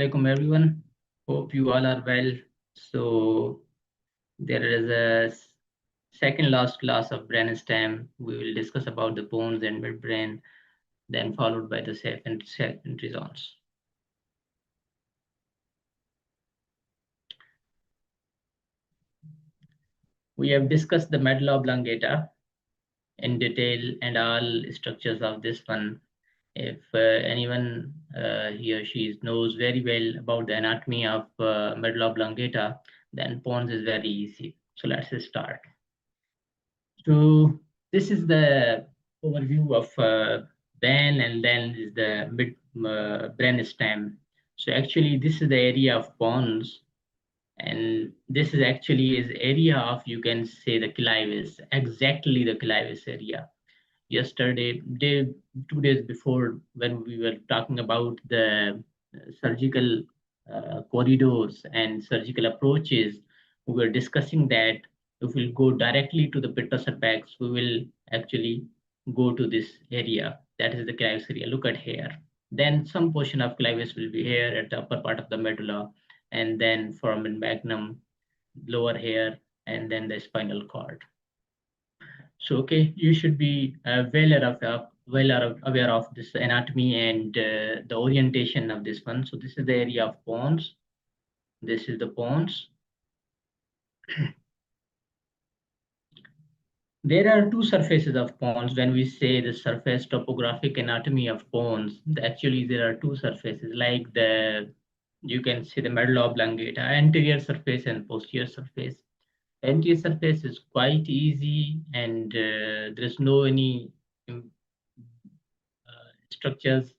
Welcome everyone. Hope you all are well. So there is a second last class of Brainstem. We will discuss about the bones and midbrain, then followed by the secondary zones. We have discussed the medulla oblongata in detail and all structures of this one. If anyone he or she knows very well about the anatomy of medulla oblongata, then Pons is very easy. So let's start. So this is the overview of brain, and then is the mid brainstem. So actually, this is the area of Pons, and this is actually is area of, you can say, the clivus, exactly the clivus area. Yesterday, 2 days before, when we were talking about the surgical corridors and surgical approaches, we were discussing that if we'll go directly to the pittus apex, we will actually go to this area. That is the clivus area. Look at here. Then some portion of clivus will be here at the upper part of the medulla, and then foramen magnum lower here, and then the spinal cord. So, okay, you should be aware of this anatomy and the orientation of this one. So this is the area of Pons. This is the Pons. There are two surfaces of Pons. When we say the surface topographic anatomy of Pons, actually there are two surfaces, like you can see the medulla oblongata, anterior surface and posterior surface. Anterior surface is quite easy, and there is no any structures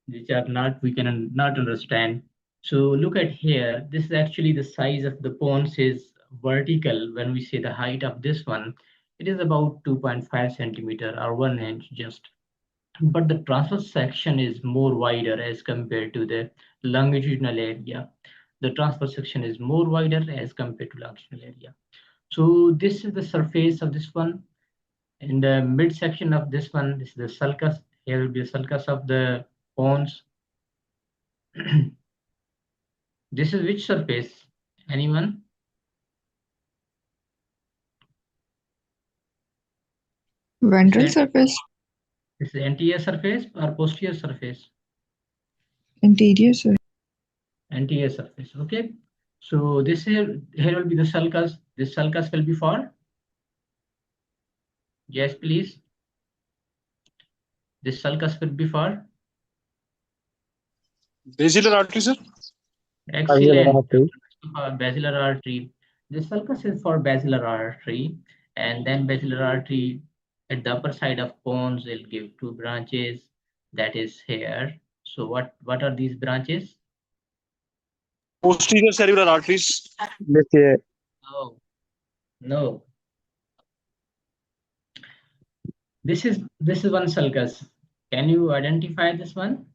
which are not, we can not understand. So look at here. This is actually the size of the Pons is vertical. When we say the height of this one, it is about 2.5 centimeter or 1 inch just. But the transverse section is more wider as compared to the longitudinal area. The transverse section is more wider as compared to longitudinal area. So this is the surface of this one. In the midsection of this one, this is the sulcus. Here will be the sulcus of the Pons. This is which surface? Anyone? Ventral surface. This is anterior surface or posterior surface? Anterior surface. Anterior surface. Okay. So this here will be the sulcus. This sulcus will be for? Yes, please. This sulcus will be for? Basilar artery, sir. Excellent. Basilar artery. This sulcus is for basilar artery, and then basilar artery at the upper side of Pons will give two branches. That is here. So what are these branches? Posterior cerebellar arteries. Yes, yeah. No. This is one sulcus. Can you identify this one?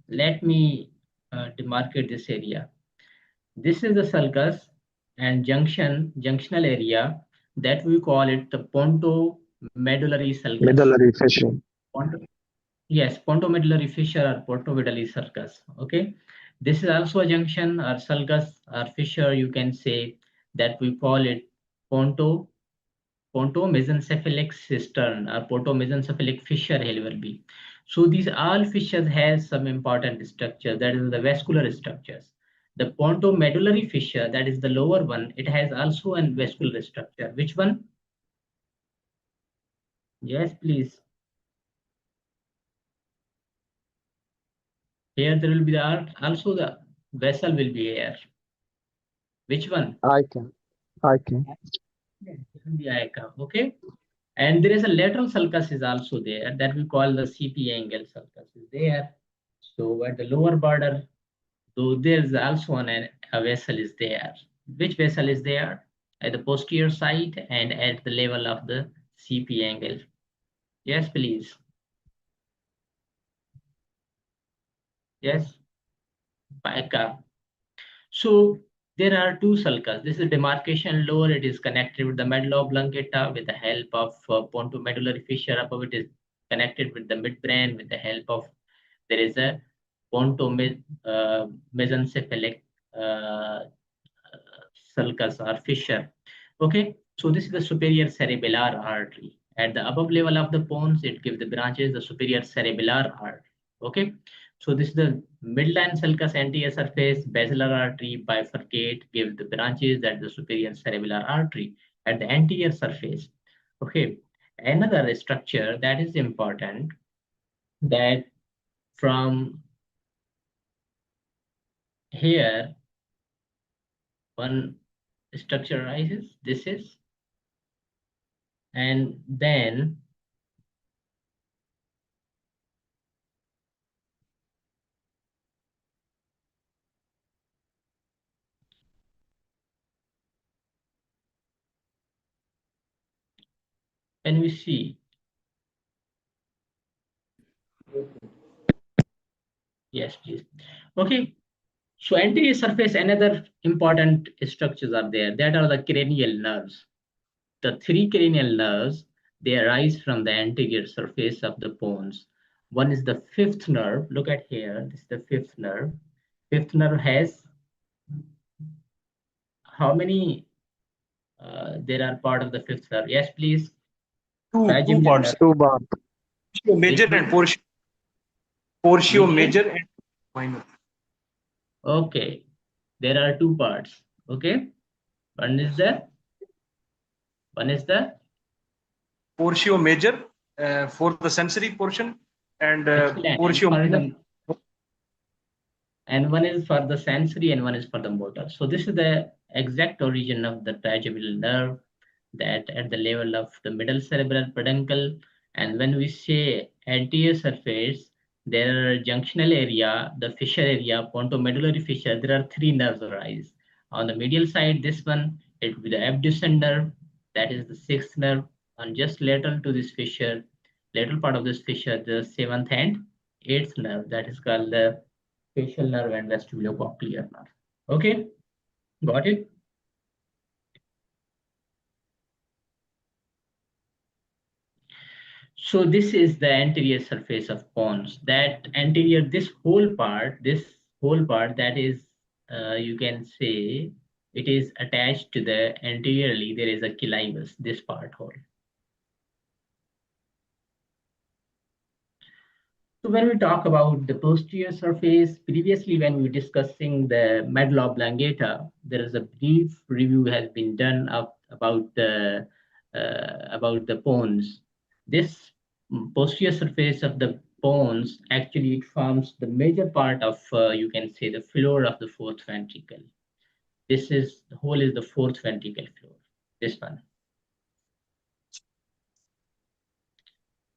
Let me demarcate this area. This is the sulcus and junctional area that we call it the pontomedullary sulcus. Medullary fissure. Yes, pontomedullary fissure or pontomedullary sulcus. Okay, this is also a junction or sulcus or fissure, you can say, that we call it pontomesencephalic cistern or pontomesencephalic fissure here will be. So these all fissures has some important structure, that is the vascular structures. The pontomedullary fissure, that is the lower one, it has also a vascular structure. Which one? Yes, please. Here there will be also the vessel will be here. Which one? I can. The ICA, okay. And there is a lateral sulcus is also there that we call the CP angle sulcus is there. So at the lower border, though there's also a vessel is there. Which vessel is there? At the posterior side and at the level of the CP angle. Yes, please. Yes. ICA. So there are two sulcus. This is demarcation lower. It is connected with the medulla oblongata with the help of pontomedullary fissure. Above it is connected with the midbrain with the help of, there is a mesencephalic sulcus or fissure. Okay, so this is the superior cerebellar artery. At the above level of the pons, it gives the branches the superior cerebellar artery. Okay, so this is the midline sulcus anterior surface, basilar artery bifurcate, give the branches that the superior cerebellar artery at the anterior surface. Okay, another structure that is important, that from here one structure arises, this is, and then when we see, yes please. Okay, so anterior surface, another important structures are there, that are the cranial nerves. The three cranial nerves, they arise from the anterior surface of the bones. One is the fifth nerve. Look at here, this is the fifth nerve. Fifth nerve has how many, there are part of the fifth nerve? Yes, please. Two Trigeminal parts. nerve. Two bar. Portio major Which and one? portio Median? major and minor. Okay, there are two parts. Okay, one is the Portio major for the sensory portion, and excellent, portio minor. and one is for the sensory and one is for the motor. So this is the exact origin of the trigeminal nerve, that at the level of the middle cerebral peduncle. And when we say anterior surface, there are junctional area, the fissure area, pontomedullary fissure, there are three nerves arise. On the medial side, this one, it will be the abducens nerve, that is the sixth nerve, and just lateral to this fissure, lateral part of this fissure, the seventh and eighth nerve, that is called the facial nerve and vestibulocochlear nerve. Okay, got it? So this is the anterior surface of pons. That anterior, this whole part, that is, you can say, it is attached to the anteriorly, there is a colliculus, this part whole. So when we talk about the posterior surface, previously when we were discussing the medulla oblongata, there is a brief review has been done about the pons. This posterior surface of the pons, actually it forms the major part of, you can say, the floor of the fourth ventricle. This is, the whole is the fourth ventricle floor, this one.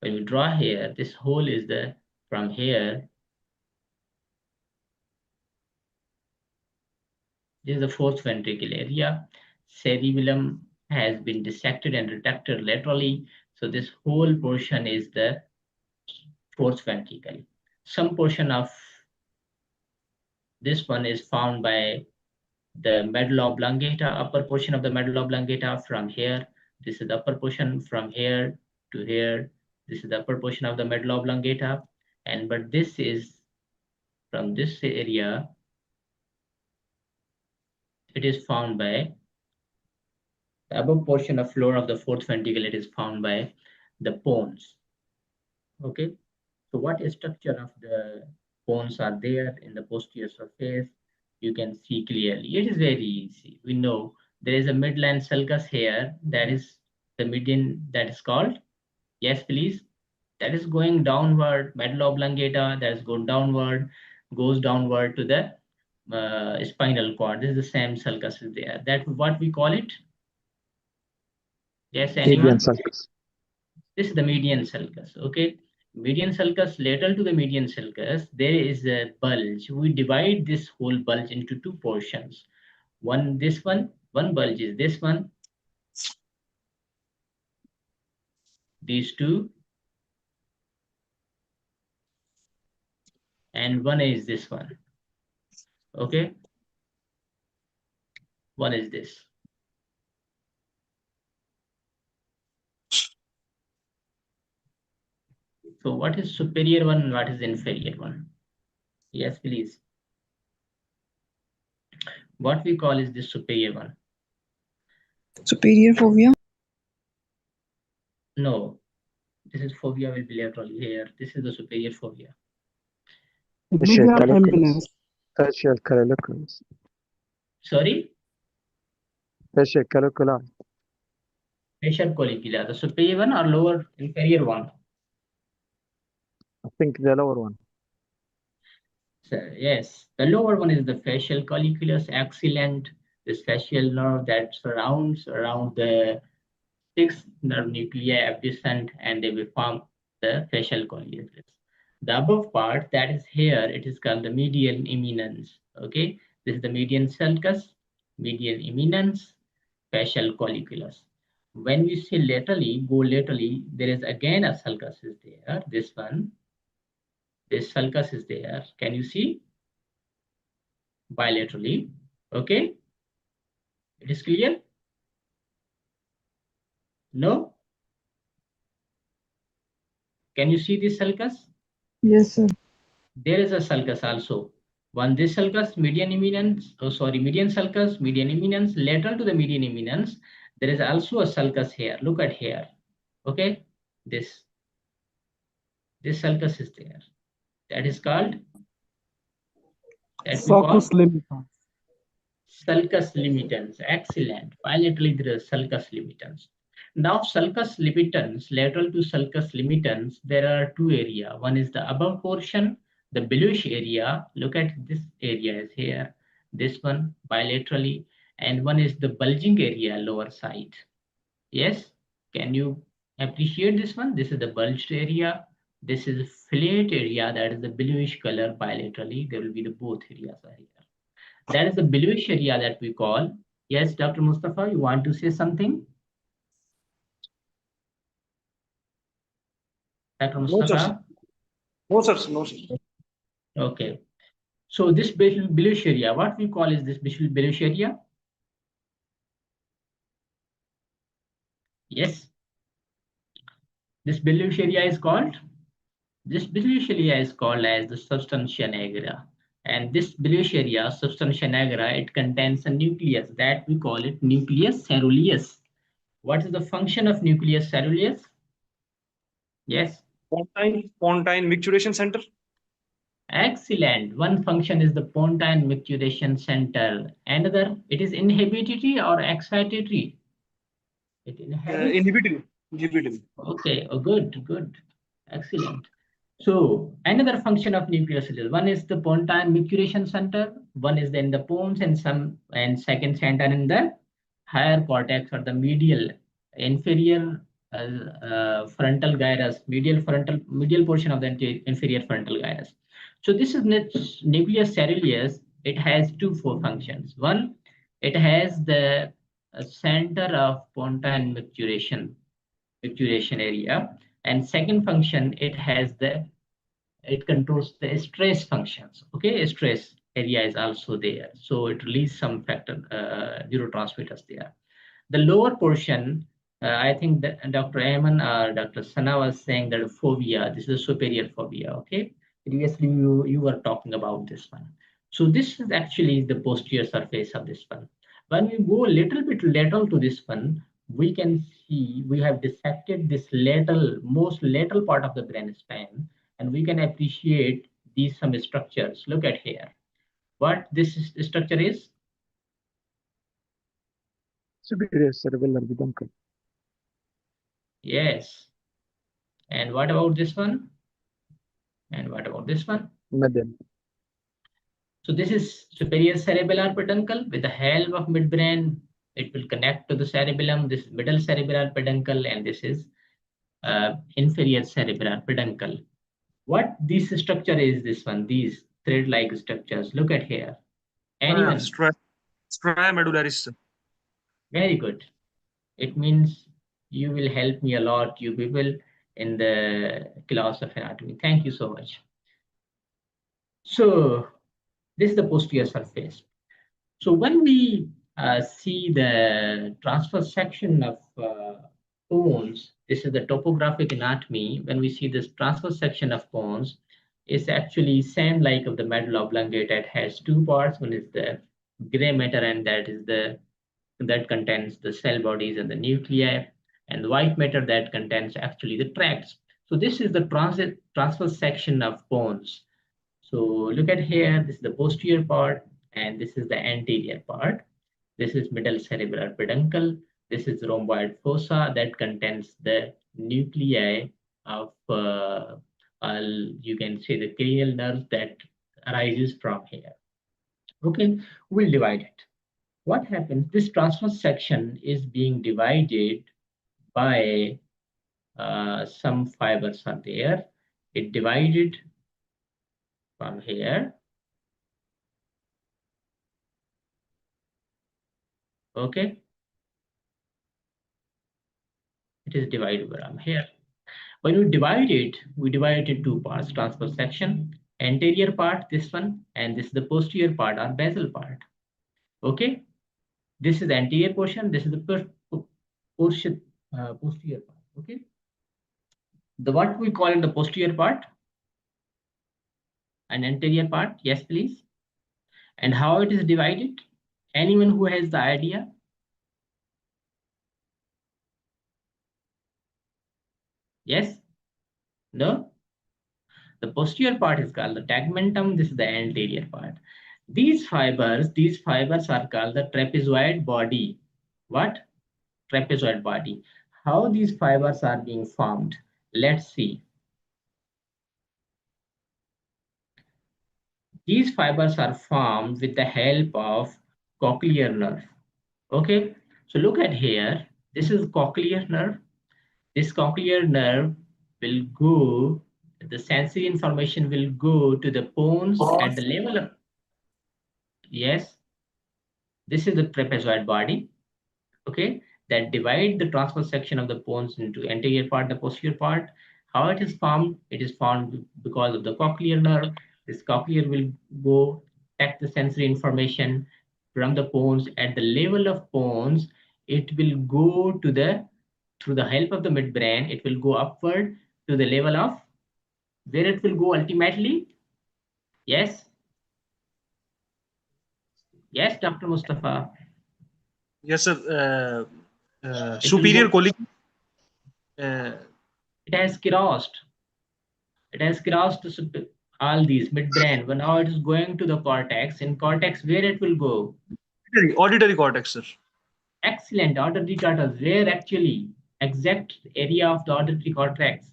When we draw here, this whole is the, from here, this is the fourth ventricle area. Cerebellum has been dissected and retracted laterally. So this whole portion is the fourth ventricle. Some portion of this one is found by the medulla oblongata, upper portion of the medulla oblongata from here. This is the upper portion from here to here. This is the upper portion of the medulla oblongata. And but this is from this area, it is found by the above portion of floor of the fourth ventricle, it is found by the pons. Okay, so what structure of the pons are there in the posterior surface? You can see clearly. It is very easy. We know there is a midline sulcus here. That is the median, that is called, yes please, that is going downward, medulla oblongata, that is going downward, goes downward to the spinal cord. This is the same sulcus is there. That what we call it? Yes, anyone? Median sulcus. This is the median sulcus. Okay, median sulcus, lateral to the median sulcus, there is a bulge. We divide this whole bulge into two portions. One, this one bulge is this one. These two. And one is this one. Okay. One is this. So what is superior one? What is inferior one? Yes, please. What we call is the superior one? Superior fovea. No, this is fovea will be laterally here. This is the superior fovea. Facial Medial colliculus. eminence. Facial colliculus. Sorry? Facial colliculi. Facial collicula, the superior one or lower inferior one? I think the lower one. So, yes, the lower one is the facial colliculus. Excellent. This facial nerve that surrounds around the 6 nerve nuclei adjacent, and they will form the facial colliculus. The above part that is here, it is called the median eminence. Okay, this is the median sulcus, median eminence, facial colliculus. When we say laterally, go laterally, there is again a sulcus is there. This one, this sulcus is there. Can you see? Bilaterally. Okay, it is clear? No? Can you see this sulcus? Yes, sir. There is a sulcus also. One this sulcus, median eminence, median sulcus, median eminence, lateral to the median eminence. There is also a sulcus here. Look at here. Okay, this sulcus is there. That is called, that we call Sulcus limitans. sulcus limitans. Excellent. Bilaterally there is sulcus limitans. Now sulcus limitans, lateral to sulcus limitans, there are two areas. One is the above portion, the bluish area. Look at this area is here. This one bilaterally, and one is the bulging area, lower side. Yes, can you appreciate this one? This is the bulged area. This is flat area, that is the bluish color bilaterally. There will be the both areas are here. That is the bluish area that we call. Yes, Dr. Mustafa, you want to say something? Dr. Mustafa? No, sir. No, sir. Okay. So this bluish area, what we call is this bluish area? Yes. This bluish area is called? This bluish area is called as the substantia nigra. And this bluish area, substantia nigra, it contains a nucleus that we call it nucleus ceruleus. What is the function of nucleus ceruleus? Yes. Pontine micturition center. Excellent. One function is the pontine micturition center. Another, it is inhibitory or excitatory? It inhibits. Inhibitory. Okay. Oh, good. Excellent. So another function of nucleus is, one is the pontine micturition center, one is then the pons, and second center in the higher cortex or the medial inferior frontal gyrus, medial portion of the inferior frontal gyrus. So this is nucleus ceruleus. It has two functions. One, it has the center of pontine micturition area, and second function, it controls the stress functions. Okay, stress area is also there, so it releases some factor neurotransmitters there. The lower portion, I think that Dr. Ayman or Dr. Sana was saying that fovea, this is a superior fovea. Okay, previously you were talking about this one. So this is actually the posterior surface of this one. When we go a little bit lateral to this one, we can see we have dissected this most lateral part of the brainstem, and we can appreciate these some structures. Look at here. What this structure is? Superior cerebellar peduncle. Yes. And what about this one? And what about this one? Medial. So this is superior cerebellar peduncle. With the help of midbrain, it will connect to the cerebellum. This is middle cerebellar peduncle, and this is inferior cerebellar peduncle. What this structure is, this one, these thread-like structures. Look at here. Anyone? Stria medullaris. Very good. It means you will help me a lot, you people, in the class of anatomy. Thank you so much. So this is the posterior surface. So when we see the transverse section of Pons, this is the topographic anatomy. When we see this transverse section of Pons, is actually same like of the medulla oblongata. It has two parts. One is the gray matter, and that contains the cell bodies and the nuclei, and the white matter that contains actually the tracts. So this is the transverse section of Pons. So look at here, this is the posterior part, and this is the anterior part. This is middle cerebellar peduncle. This is rhomboid fossa that contains the nuclei of, you can say, the cranial nerves that arises from here. Okay, we'll divide it. What happens? This transverse section is being divided by some fibers are there. It divided from here. Okay. It is divided from here. When we divide it in two parts, transverse section, anterior part, this one, and this is the posterior part or basal part. Okay. This is the anterior portion. This is the portion, posterior part. Okay. The what we call in the posterior part? An anterior part. Yes, please. And how it is divided? Anyone who has the idea? Yes? No? The posterior part is called the tegmentum. This is the anterior part. These fibers are called the trapezoid body. What? Trapezoid body. How these fibers are being formed? Let's see. These fibers are formed with the help of cochlear nerve. Okay, so look at here. This is cochlear nerve. This cochlear nerve will go, the sensory information will go to the pons at the level of, yes, this is the trapezoid body. Okay, that divide the transverse section of the pons into anterior part, the posterior part. How it is formed? It is formed because of the cochlear nerve. This cochlear will go take the sensory information from the pons. At the level of pons, it will go to the, through the help of the midbrain, it will go upward to the level of, where it will go ultimately. Yes. Yes, Dr. Mustafa. Yes, sir. Superior colliculus. It has crossed. It has crossed all these midbrain. But now it is going to the cortex. In cortex, where it will go? Auditory cortex, sir. Excellent. Auditory cortex. Where actually? Exact area of the auditory cortex.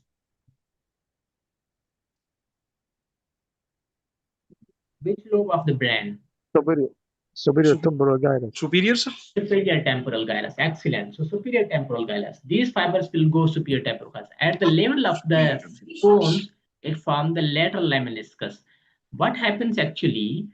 Which lobe of the brain? Superior temporal gyrus. Superior, sir. Superior temporal gyrus. Excellent. So superior temporal gyrus. These fibers will go superior temporal gyrus. At the level of the bones, it forms the lateral lemniscus. What happens actually?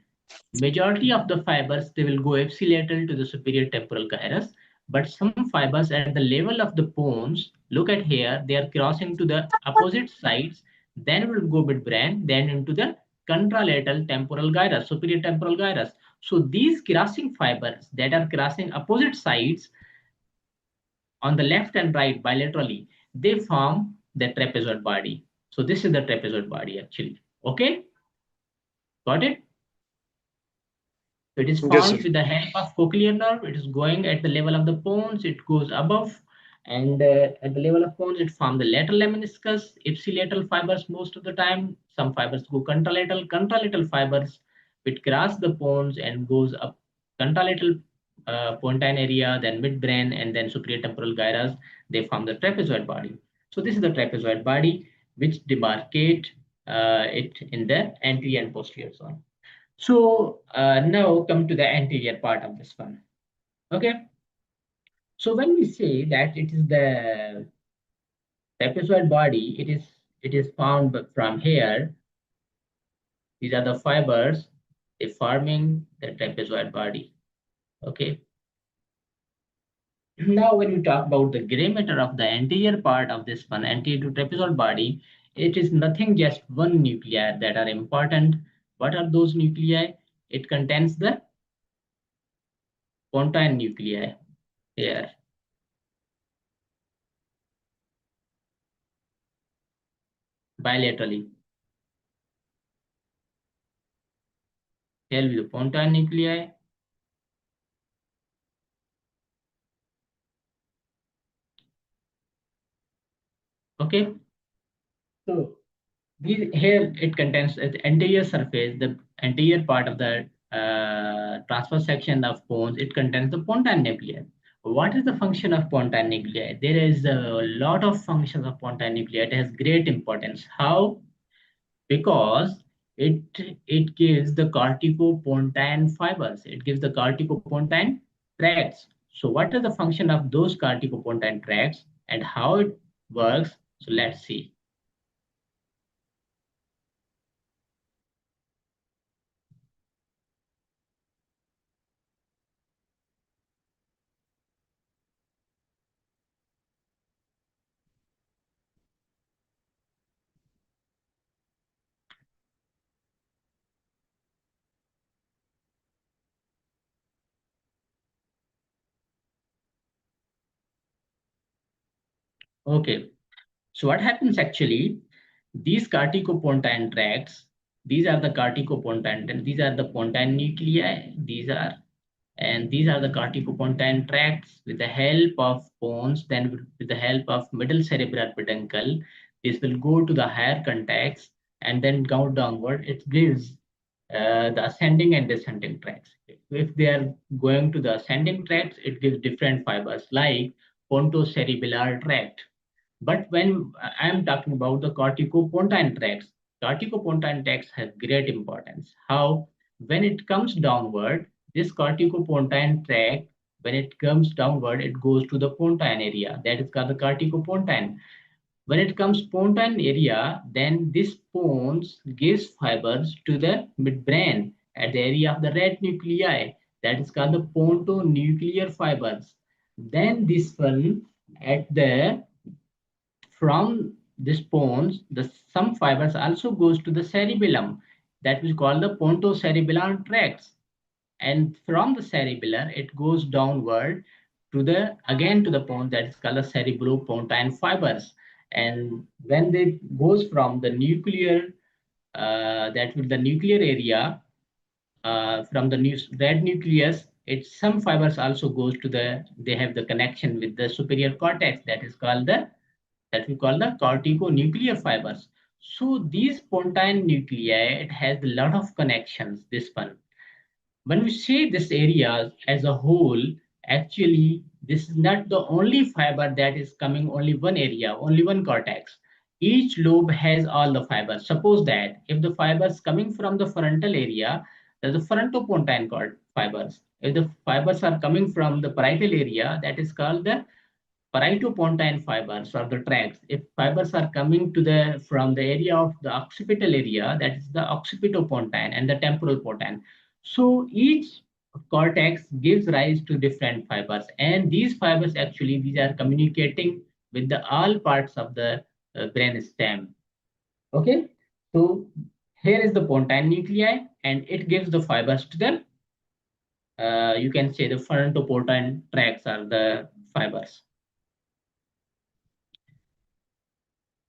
Majority of the fibers, they will go ipsilateral to the superior temporal gyrus, but some fibers at the level of the pons, look at here, they are crossing to the opposite sides, then will go midbrain, then into the contralateral temporal gyrus, superior temporal gyrus. So these crossing fibers that are crossing opposite sides on the left and right bilaterally, they form the trapezoid body. So this is the trapezoid body actually. Okay, got it? It is formed with the help of cochlear nerve. It is going at the level of the pons. It goes above, and at the level of pons, it forms the lateral lemniscus, ipsilateral fibers most of the time. Some fibers go contralateral. Contralateral fibers, it cross the pons and goes up contralateral pontine area, then midbrain, and then superior temporal gyrus. They form the trapezoid body. So this is the trapezoid body, which demarcate it in the anterior and posterior zone. So now come to the anterior part of this one. Okay. So when we say that it is the trapezoid body, it is formed from here. These are the fibers forming the trapezoid body. Okay. Now when we talk about the gray matter of the anterior part of this one, anterior to trapezoid body, it is nothing just one nuclei that are important. What are those nuclei? It contains the pontine nuclei here. Bilaterally. Here will be the pontine nuclei. Okay. So here it contains the anterior surface, the anterior part of the transverse section of Pons. It contains the pontine nuclei. What is the function of pontine nuclei? There is a lot of functions of pontine nuclei. It has great importance. How? Because it gives the corticopontine fibers. It gives the corticopontine tracts. So what is the function of those corticopontine tracts and how it works? So let's see. Okay, so what happens actually, these corticopontine tracts, these are the corticopontine, and these are the pontine nuclei, and these are the corticopontine tracts with the help of Pons, then with the help of middle cerebral peduncle, this will go to the higher contacts and then go downward. It gives the ascending and descending tracts. If they are going to the ascending tracts, it gives different fibers like pontocerebellar tract. But when I am talking about the corticopontine tracts have great importance. How? When it comes downward, this corticopontine tract, when it comes downward, it goes to the pontine area. That is called the corticopontine. When it comes pontine area, then this pons gives fibers to the midbrain at the area of the red nuclei. That is called the pontonuclear fibers. Then this one at the from this pons, some fibers also goes to the cerebellum. That we call the pontocerebellar tracts. And from the cerebellar, it goes downward to the again to the pons, that is called the cerebellopontine fibers. And when they goes from the nuclear, that with the nuclear area, from the red nucleus, some fibers also goes to they have the connection with the superior cortex, that is called that we call the corticonuclear fibers. So these pontine nuclei, it has a lot of connections, this one. When we say this area as a whole, actually, this is not the only fiber that is coming only one area, only one cortex. Each lobe has all the fibers. Suppose that if the fibers coming from the frontal area, there's the frontopontine fibers. If the fibers are coming from the parietal area, that is called the parieto-pontine fibers or the tracts. If fibers are coming to from the area of the occipital area, that is the occipitopontine and the temporal pontine. So each cortex gives rise to different fibers, and these fibers actually these are communicating with the all parts of the brain stem. Okay, so here is the pontine nuclei, and it gives the fibers to them. You can say the frontopontine tracts are the fibers.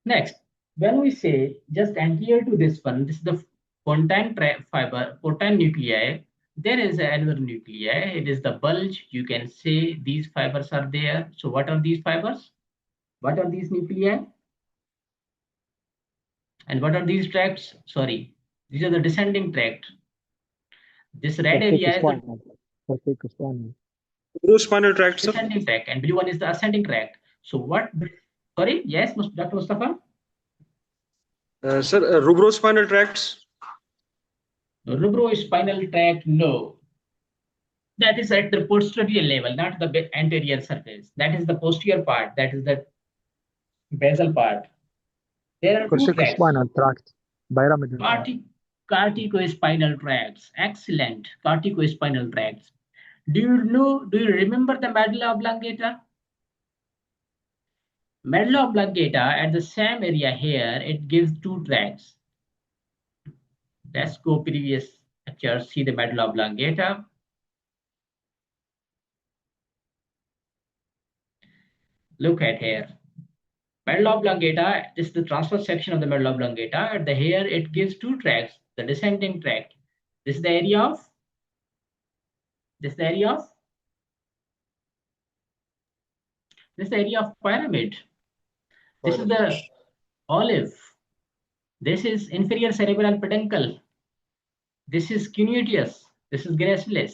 Next, when we say just anterior to this one, this is the pontine nuclei. There is another nuclei. It is the bulge. You can say these fibers are there. So what are these fibers? What are these nuclei? And what are these tracts? Sorry, these are the descending tract. This red area is the Cerebrospinal tract, sir. descending tract, and blue one is the ascending tract. So what? Sorry, yes, Dr. Mustafa? Sir, rubrospinal tracts. Rubrospinal tract, no. That is at the posterior level, not the anterior surface. That is the posterior part. That is the basal part. There are two tracts. Corticospinal tract. Pyramidal tract. Corticospinal tracts. Excellent. Corticospinal tracts. Do you remember the medulla oblongata? Medulla oblongata at the same area here, it gives two tracts. Let's go previous lecture, see the medulla oblongata. Look at here. Medulla oblongata, this is the transverse section of the medulla oblongata. At the here, it gives two tracts, the descending tract. This is the area of, this is the area of, this is the area of pyramid. This is the olive. This is inferior cerebral peduncle. This is cuneatus. This is gracilis.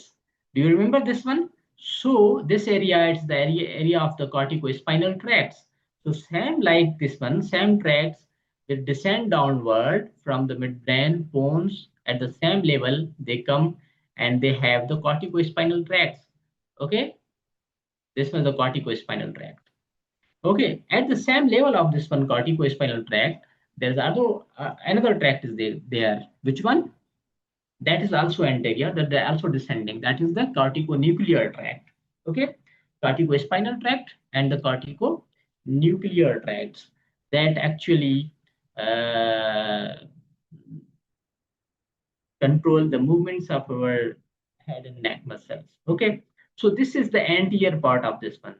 Do you remember this one? So this area is the area of the corticospinal tracts. So same like this one, same tracts will descend downward from the midbrain bones at the same level. They come and they have the corticospinal tracts. Okay, this was the corticospinal tract. Okay, at the same level of this one corticospinal tract, there's another tract is there. Which one? That is also anterior, that they're also descending. That is the corticonuclear tract. Okay, corticospinal tract and the corticonuclear tracts that actually control the movements of our head and neck muscles. Okay, so this is the anterior part of this one.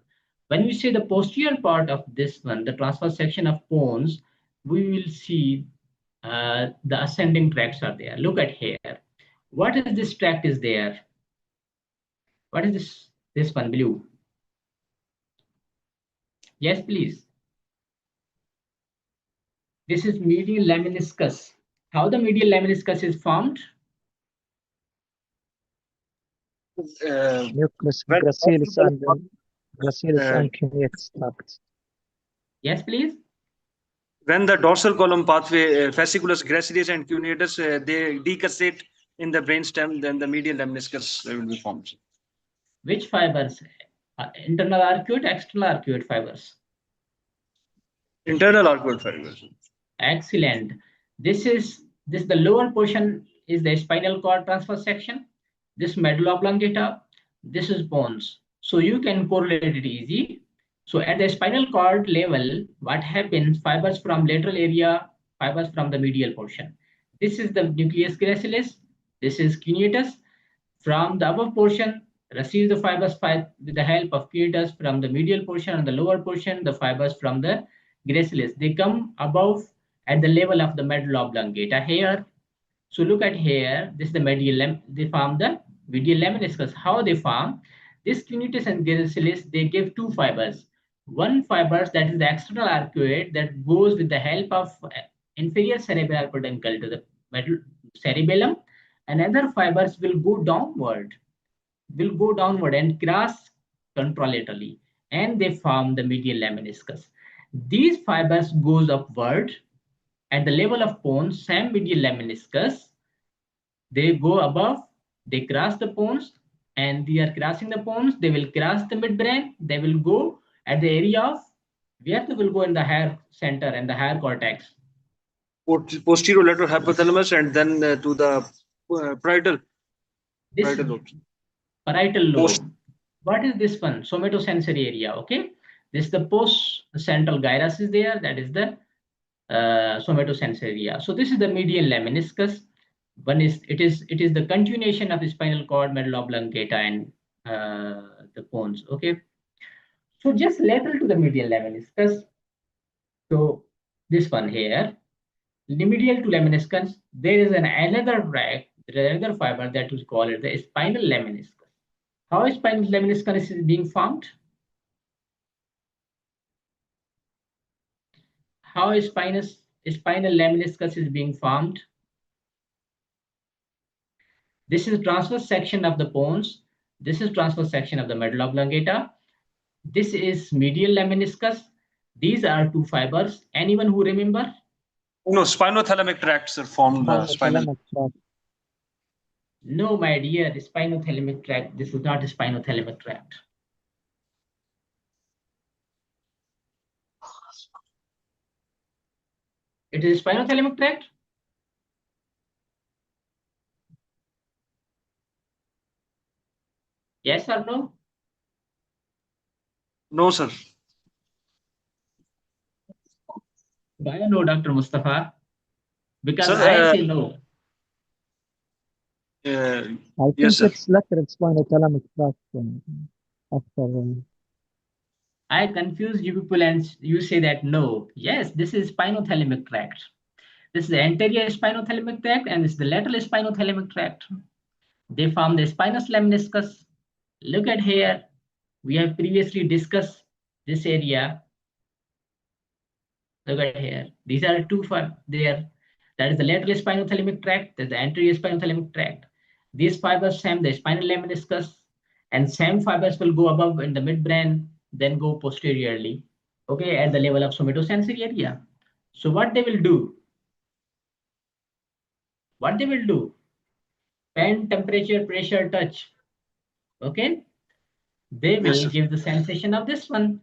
When we say the posterior part of this one, the transverse section of Pons, we will see the ascending tracts are there. Look at here. What is this tract is there? What is this one, blue? Yes, please. This is medial lemniscus. How the medial lemniscus is formed? Nucleus, gracilis, and cuneatus tract. Yes, please. When the dorsal column pathway, fasciculus, gracilis, and cuneatus, they decussate in the brainstem, then the medial lemniscus will be formed. Which fibers? Internal arcuate, external arcuate fibers? Internal arcuate fibers. Excellent. This the lower portion is the spinal cord transverse section. This medulla oblongata. This is Pons. So you can correlate it easy. So at the spinal cord level, what happens? Fibers from lateral area, fibers from the medial portion. This is the nucleus gracilis. This is cuneatus. From the above portion, receive the fibers with the help of cuneatus. From the medial portion and the lower portion, the fibers from the gracilis. They come above at the level of the medulla oblongata here. So look at here. This is the medial. They form the medial lemniscus. How they form? This cuneatus and gracilis, they give two fibers. One fibers, that is the external arcuate, that goes with the help of inferior cerebral peduncle to the cerebellum. Another fibers will go downward and cross contralaterally, and they form the medial lemniscus. These fibers goes upward at the level of Pons, same medial lemniscus. They go above, they cross the Pons, and they are crossing the Pons. They will cross the midbrain. They will go at the area of where they will go in the hair center and the hair cortex. Posterior lateral hypothalamus, and then to the parietal. Parietal lobe. What is this one? Somatosensory area. Okay, this is the post-central gyrus is there. That is the somatosensory area. So this is the medial lemniscus. It is the continuation of the spinal cord, medulla oblongata, and the Pons. Okay. So just lateral to the medial lemniscus. So this one here, medial to lemniscus, there is another tract, another fiber that is called the spinal lemniscus. How spinal lemniscus is being formed? How spinal lemniscus is being formed? This is transverse section of the Pons. This is transverse section of the medulla oblongata. This is medial lemniscus. These are two fibers. Anyone who remember? No, spinothalamic tracts are formed. Spinal. No, my dear, spinothalamic tract. This is not a spinothalamic tract. It is a spinothalamic tract. Yes or no? No, sir. Why no, Dr. Mustafa? Because Sir, I say no. I think yes, sir. it's lateral spinothalamic tract. After I confuse you people and you say that no. Yes, this is spinothalamic tract. This is the anterior spinothalamic tract and this is the lateral spinothalamic tract. They form the spinous lemniscus. Look at here. We have previously discussed this area. Look at here. These are two for there. That is the lateral spinothalamic tract. That's the anterior spinothalamic tract. These fibers form the spinal lemniscus, and same fibers will go above in the midbrain, then go posteriorly. Okay, at the level of somatosensory area. So what they will do? What they will do? Pen, temperature, pressure, touch. Okay, they will Yes, give the sensation of this one.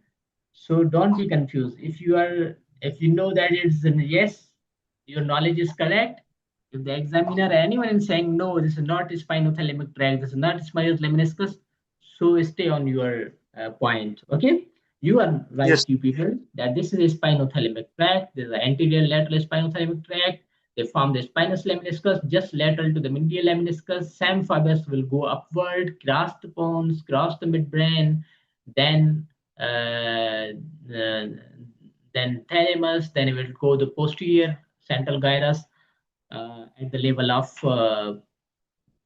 So don't be confused. If you know that it's a yes, your knowledge is correct. If the examiner or anyone is saying no, this is not spinothalamic tract, this is not spinal lemniscus, so stay on your point. Okay, you are right, yes. you people, that this is a spinothalamic tract. This is the anterior lateral spinothalamic tract. They form the spinous lemniscus just lateral to the medial lemniscus. Same fibers will go upward, cross the pons, cross the midbrain, then thalamus, then it will go the posterior central gyrus at the level of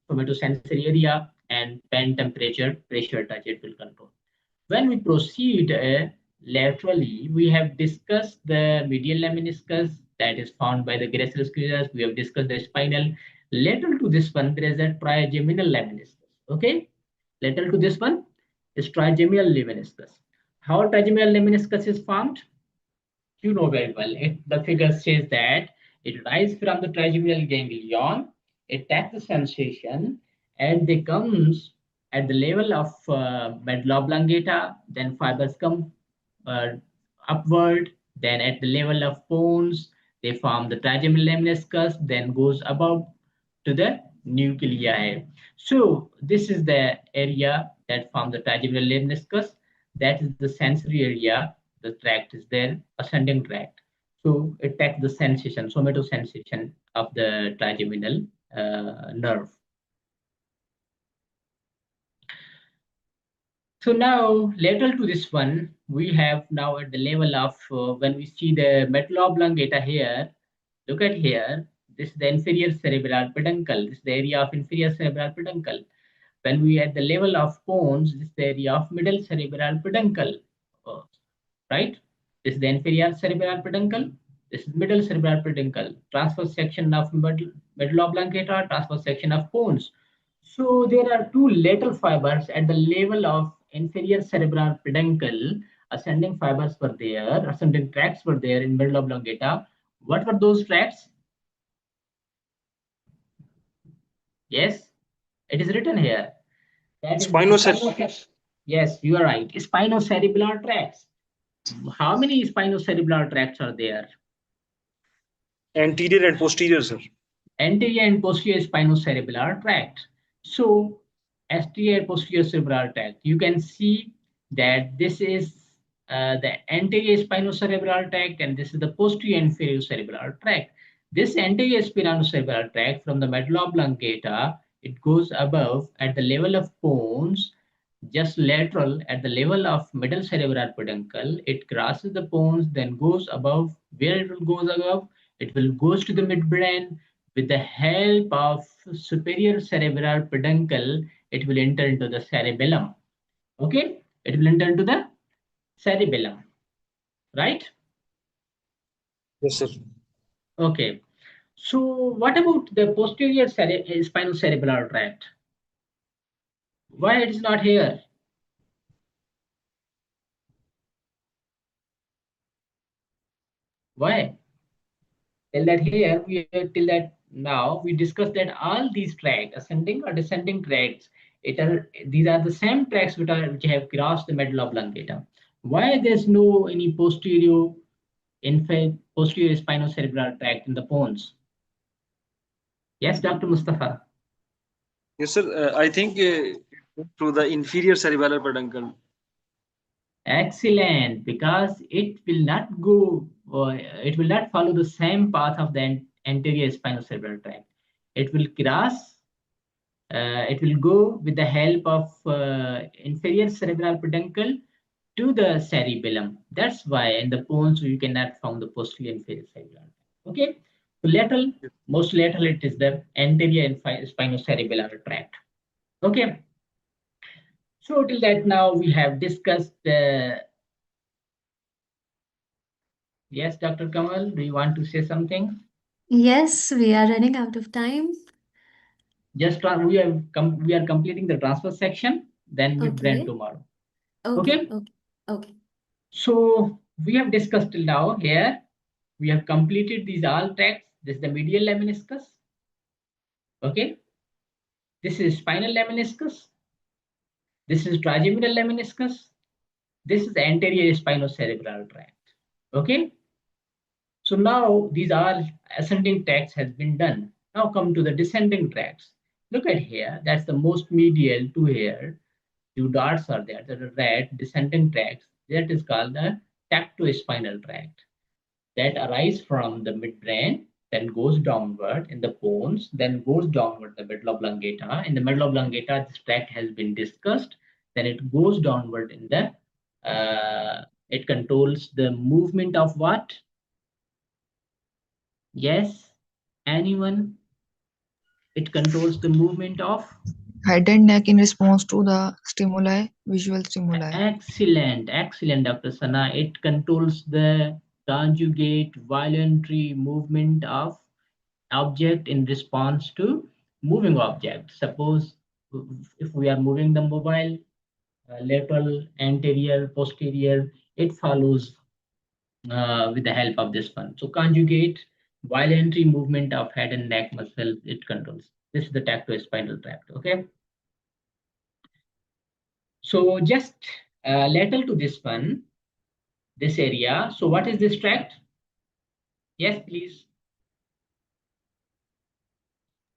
somatosensory area, and pen, temperature, pressure, touch, it will control. When we proceed laterally, we have discussed the medial lemniscus that is found by the gracilis cutis. We have discussed the spinal. Lateral to this one, there is a trigeminal lemniscus. Okay, lateral to this one is trigeminal lemniscus. How trigeminal lemniscus is formed? You know very well. The figure says that it rises from the trigeminal ganglion, it takes the sensation, and they comes at the level of medulla oblongata, then fibers come uh, upward, then at the level of Pons, they form the trigeminal lemniscus, then goes above to the nuclei. So this is the area that forms the trigeminal lemniscus. That is the sensory area. The tract is there, ascending tract. So it takes the sensation, somatosensation of the trigeminal nerve. So now lateral to this one, we have now at the level of when we see the medulla oblongata here, look at here, this is the inferior cerebral peduncle. This is the area of inferior cerebral peduncle. When we at the level of Pons, this is the area of middle cerebral peduncle, right? This is the inferior cerebral peduncle. This is middle cerebral peduncle. Transverse section of medulla oblongata, transverse section of Pons. So there are two lateral fibers at the level of inferior cerebral peduncle. Ascending fibers were there, ascending tracts were there in medulla oblongata. What were those tracts? Yes, it is written here. That is Spinocerebellar. Yes, you are right. Spinocerebellar tracts. How many spinocerebellar tracts are there? Anterior and posterior, sir. Anterior and posterior spinocerebellar tract. So anterior posterior cerebral tract, you can see that this is the anterior spinocerebellar tract and this is the posterior inferior cerebellar tract. This anterior spinocerebellar tract from the medulla oblongata, it goes above at the level of Pons, just lateral at the level of middle cerebral peduncle. It crosses the Pons, then goes above. Where it will go above? It will goes to the midbrain. With the help of superior cerebral peduncle, it will enter into the cerebellum. Okay, it will enter into the cerebellum, right? Yes, sir. Okay. So what about the posterior spinocerebellar tract? Why it is not here? Why? Till that here, till that now we discussed that all these tracts, ascending or descending tracts, these are the same tracts which have crossed the medulla oblongata. Why there's no any posterior spinocerebellar tract in the Pons? Yes, Dr. Mustafa. Yes, sir. I think through the inferior cerebellar peduncle. Excellent, because it will not go, it will not follow the same path of the anterior spinocerebellar tract. It will cross, it will go with the help of inferior cerebral peduncle to the cerebellum. That's why in the Pons you cannot find the posterior inferior cerebral. Okay, So lateral, most lateral, it is the anterior and spinocerebellar tract. Okay. So till that now we have discussed the. Yes, Dr. Kamal, do you want to say something? Yes, we are running out of time. Just we are completing the transfer section, then we Okay. tomorrow. Okay. Okay. Okay. So we have discussed till now here. We have completed these all tracts. This is the medial lemniscus. Okay. This is spinal lemniscus. This is trigeminal lemniscus. This is the anterior spinocerebellar tract. Okay. So now these are ascending tracts has been done. Now come to the descending tracts. Look at here. That's the most medial to here. Two dots are there. That are red descending tracts. That is called the tactospinal tract. That arise from the midbrain, then goes downward in the Pons, then goes downward the medulla oblongata. In the medulla oblongata, this tract has been discussed. Then it goes downward in the. It controls the movement of what? Yes, anyone? It controls the movement of. Head and neck in response to the stimuli, visual stimuli. Excellent, excellent, Dr. Sana. It controls the conjugate voluntary movement of object in response to moving object. Suppose if we are moving the mobile, lateral, anterior, posterior, it follows with the help of this one. So conjugate voluntary movement of head and neck muscle, it controls. This is the tactospinal tract. Okay. So just lateral to this one, this area. So what is this tract? Yes, please.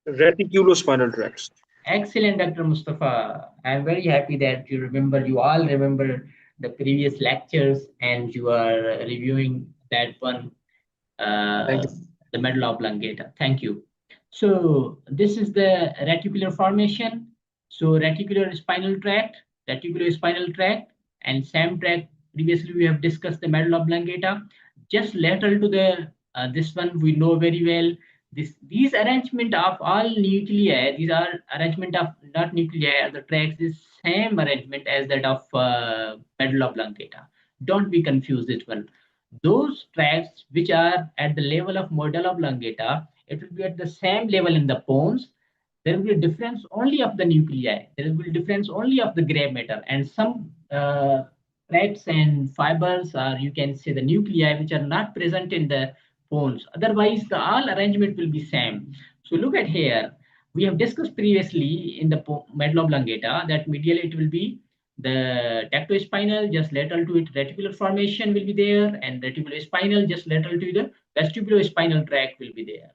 Reticulospinal tracts. Excellent, Dr. Mustafa. I'm very happy that you all remember the previous lectures and you are reviewing that one, the medulla oblongata. Thank you. So this is the reticular formation. So reticular spinal tract, and same tract. Previously, we have discussed the medulla oblongata. Just lateral to the this one, we know very well. These arrangement of all nuclei, these are arrangement of not nuclei, the tracts is same arrangement as that of medulla oblongata. Don't be confused this one. Those tracts which are at the level of medulla oblongata, it will be at the same level in the Pons. There will be a difference only of the nuclei. There will be a difference only of the gray matter, and some tracts and fibers, or you can say the nuclei, which are not present in the Pons. Otherwise, the all arrangement will be same. So look at here. We have discussed previously in the medulla oblongata that medial it will be the tactospinal, just lateral to it, reticular formation will be there, and reticulospinal, just lateral to the vestibulospinal tract will be there.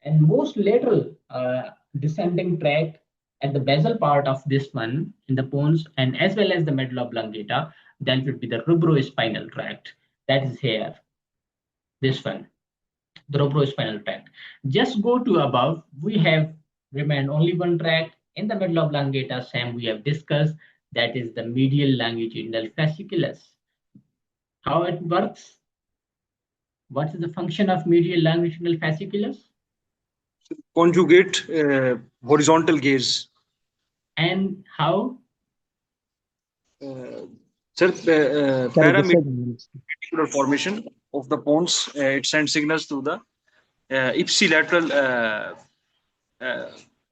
And most lateral descending tract at the basal part of this one in the Pons and as well as the medulla oblongata, then would be the rubrospinal tract. That is here, this one, the rubrospinal tract. Just go to above, we have remained only one tract in the medulla oblongata, same we have discussed, that is the medial longitudinal fasciculus. How it works? What is the function of medial longitudinal fasciculus? Conjugate horizontal gaze. And how? Sir, Carry the signals. paramedicular formation of the Pons, it sends signals to the ipsilateral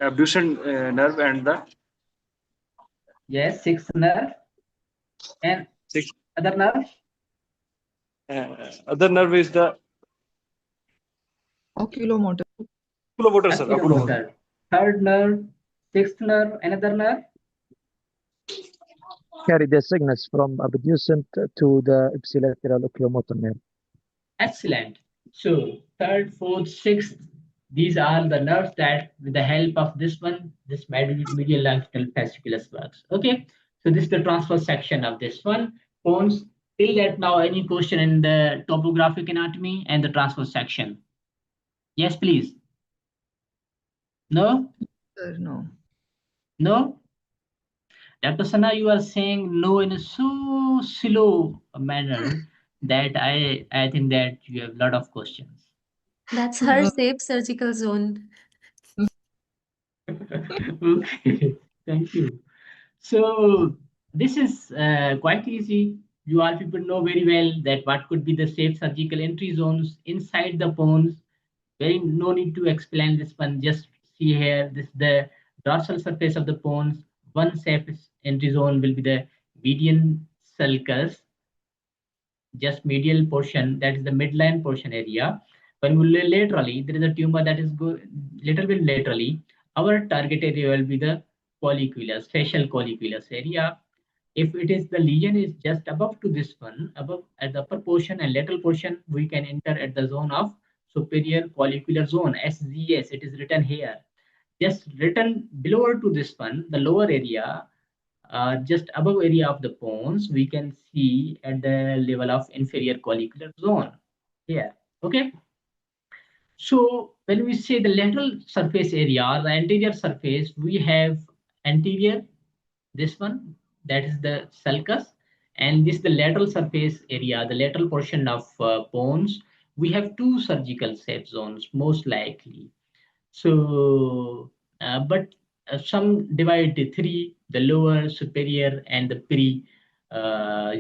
abducent nerve and the. Yes, sixth nerve. And other nerve? Other nerve is the Oculomotor. oculomotor, sir. Oculomotor. Third nerve, sixth nerve, another nerve? Carry the signals from abducent to the ipsilateral oculomotor nerve. Excellent. So third, fourth, sixth, these are the nerves that with the help of this one, this medial longitudinal fasciculus works. Okay. So this is the transfer section of this one. Pons, till that now, any question in the topographic anatomy and the transfer section? Yes, please. No? No. No? Dr. Sana, you are saying no in a so slow manner that I think that you have a lot of questions. That's her safe surgical zone. Okay, thank you. So this is quite easy. You all people know very well that what could be the safe surgical entry zones inside the bones. Very no need to explain this one. Just see here. This the dorsal surface of the bones. One safe entry zone will be the median sulcus, just medial portion, that is the midline portion area. When we laterally, there is a tumor that is go little bit laterally. Our target area will be the colliculus, facial colliculus area. If it is the lesion is just above to this one, above at the upper portion and lateral portion, we can enter at the zone of superior collicular zone, SZS. It is written here. Just written below to this one, the lower area, just above area of the bones, we can see at the level of inferior collicular zone here. Okay. So when we say the lateral surface area, the anterior surface, we have anterior, this one, that is the sulcus, and this the lateral surface area, the lateral portion of bones. We have two surgical safe zones, most likely. So, but some divide the three, the lower, superior, and the pre,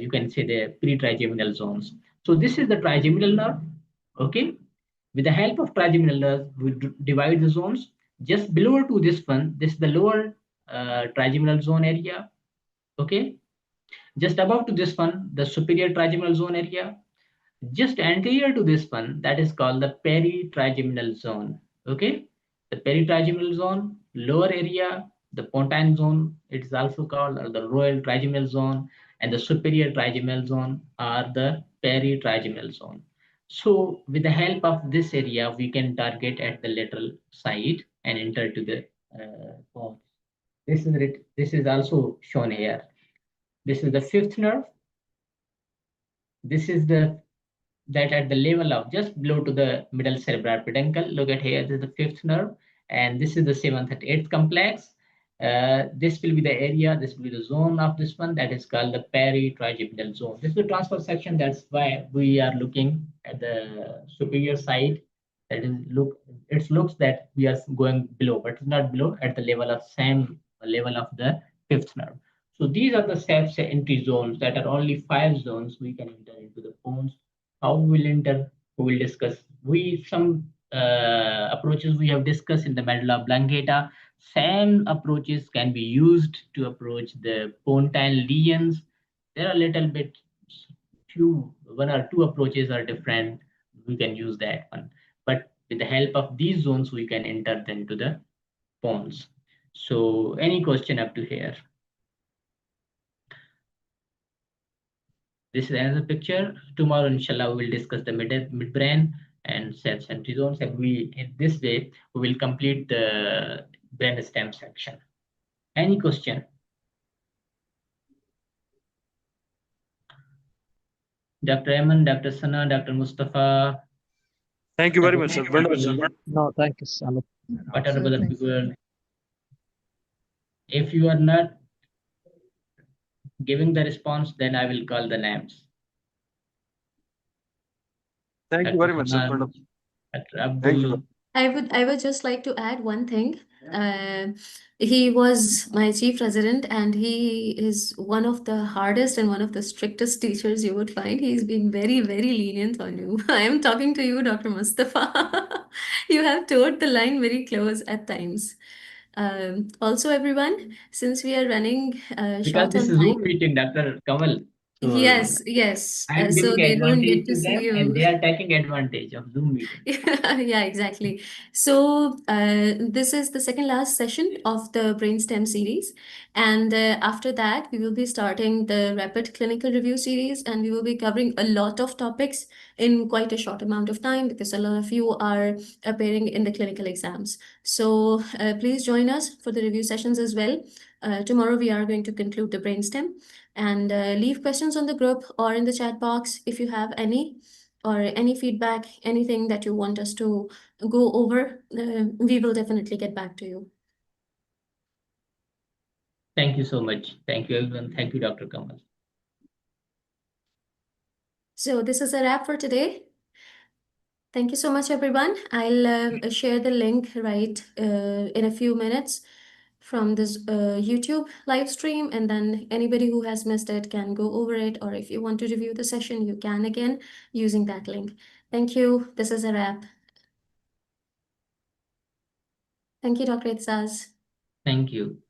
you can say the pre-trigeminal zones. So this is the trigeminal nerve, okay? With the help of trigeminal nerve, we divide the zones. Just below to this one, this is the lower trigeminal zone area, okay? Just above to this one, the superior trigeminal zone area. Just anterior to this one, that is called the peritrigeminal zone. Okay, the peritrigeminal zone, lower area, the pontine zone, it is also called the royal trigeminal zone, and the superior trigeminal zone are the peritrigeminal zone. So with the help of this area, we can target at the lateral side and enter to the bone. This is also shown here. This is the fifth nerve. This is the that at the level of just below to the middle cerebral peduncle. Look at here, this is the fifth nerve, and this is the seventh and eighth complex. This will be the area, this will be the zone of this one, that is called the peritrigeminal zone. This is the transfer section, that's why we are looking at the superior side. That is, it looks that we are going below, but it's not below, at the level of same level of the fifth nerve. So these are the safe entry zones, that are only 5 zones we can enter into the bones. How we will enter, we will discuss. Some approaches we have discussed in the medulla oblongata. Same approaches can be used to approach the pontine lesions. There are a little bit few, 1 or 2 approaches are different. We can use that one, but with the help of these zones, we can enter them to the bones. So any question up to here? This is another picture. Tomorrow, inshallah, we will discuss the midbrain and self-centry zones. And in this way, we will complete the brainstem section. Any question? Dr. Ayman, Dr. Sana, Dr. Mustafa. Thank you very much, sir. No, thank you, Samit. What are other people? If you are not giving the response, then I will call the names. Thank you very much, sir. Dr. Abdul. I would just like to add one thing. He was my chief resident, and he is one of the hardest and one of the strictest teachers you would find. He's been very, very lenient on you. I am talking to you, Dr. Mustafa. You have towed the line very close at times. Also, everyone, since we are running Because short this on is Zoom time. meeting, Dr. Kamal. So Yes, yes. I'm So giving they don't advantage get to to them, see you. and they are taking advantage of Zoom meeting. Yeah, exactly. So this is the second last session of the Brainstem series. And after that, we will be starting the rapid clinical review series, and we will be covering a lot of topics in quite a short amount of time because a lot of you are appearing in the clinical exams. So please join us for the review sessions as well. Tomorrow, we are going to conclude the Brainstem, and leave questions on the group or in the chat box if you have any, or any feedback, anything that you want us to go over. We will definitely get back to you. Thank you so much. Thank you, everyone. Thank you, Dr. Kamal. So this is a wrap for today. Thank you so much, everyone. I'll share the link right in a few minutes from this YouTube live stream, and then anybody who has missed it can go over it, or if you want to review the session, you can again using that link. Thank you. This is a wrap. Thank you, Dr. Itzaz. Thank you.